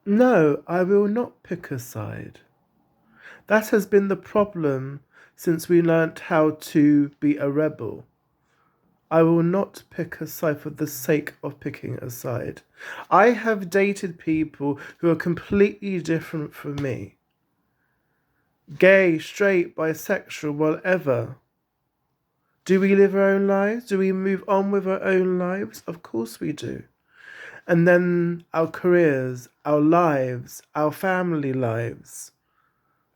No, I will not pick a side. That has been the problem since we learnt how to be a rebel. I will not pick a side for the sake of picking a side. I have dated people who are completely different from me. Gay, straight, bisexual, whatever. Do we live our own lives? Do we move on with our own lives? Of course we do. And then our careers, our lives, our family lives,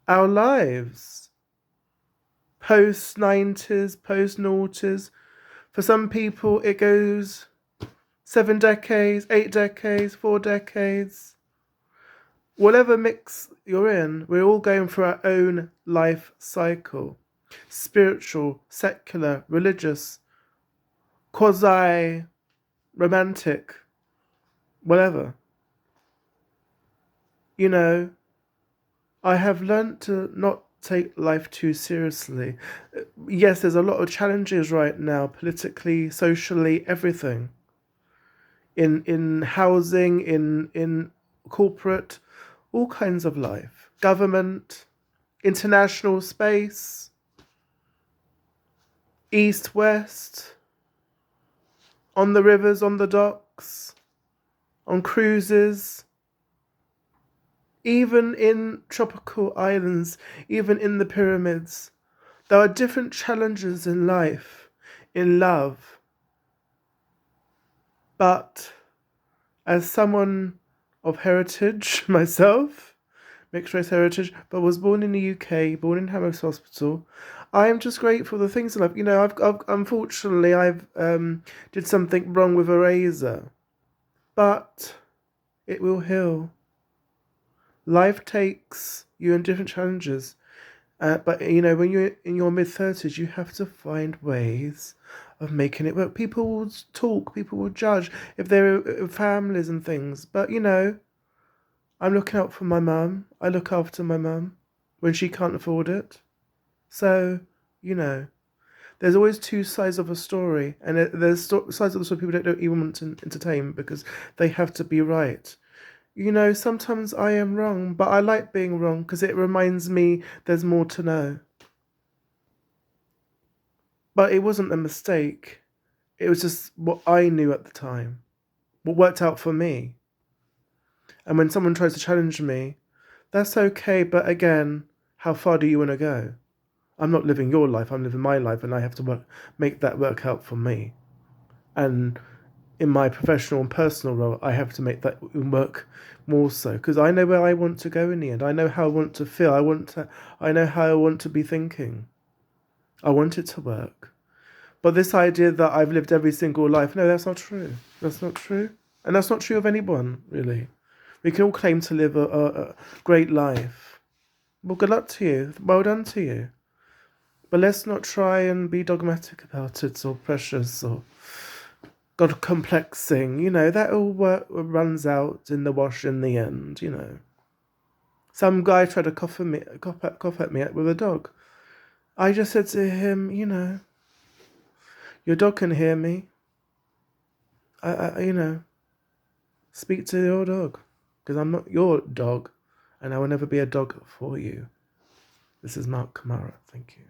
our lives. Post 90s, post noughties. For some people, it goes 7 decades, 8 decades, 4 decades. Whatever mix you're in, we're all going through our own life cycle. Spiritual, secular, religious, quasi romantic, whatever. You know, I have learnt to not take life too seriously. Yes, there's a lot of challenges right now, politically, socially, everything. In housing, in corporate, all kinds of life. Government, international space, east, west, on the rivers, on the docks, on cruises, even in tropical islands, even in the pyramids. There are different challenges in life, in love. But as someone of heritage myself, mixed race heritage, but was born in the UK, born in Hammersmith Hospital, I am just grateful for the things in life. You know, I've unfortunately I've did something wrong with a razor, but it will heal. Life takes you in different challenges. But you know, when you're in your mid 30s, you have to find ways of making it work. People will talk, people will judge if they're families and things. But you know, I'm looking out for my mum. I look after my mum when she can't afford it. So, you know, there's always two sides of a story, and there's sides of the story people don't even want to entertain because they have to be right. You know, sometimes I am wrong, but I like being wrong because it reminds me there's more to know. But it wasn't a mistake. It was just what I knew at the time, what worked out for me. And when someone tries to challenge me, that's okay. But again, how far do you want to go? I'm not living your life. I'm living my life, and I have to make that work out for me. And in my professional and personal role, I have to make that work more so because I know where I want to go in the end. I know how I want to feel. I know how I want to be thinking. I want it to work. But this idea that I've lived every single life, no, that's not true. That's not true. And that's not true of anyone, really. We can all claim to live a great life. Well, good luck to you. Well done to you. But let's not try and be dogmatic about it or precious or God complexing. You know, that all runs out in the wash in the end, you know. Some guy tried to cough at me with a dog. I just said to him, you know, your dog can hear me. You know, speak to your dog because I'm not your dog and I will never be a dog for you. This is Mark Kamara. Thank you.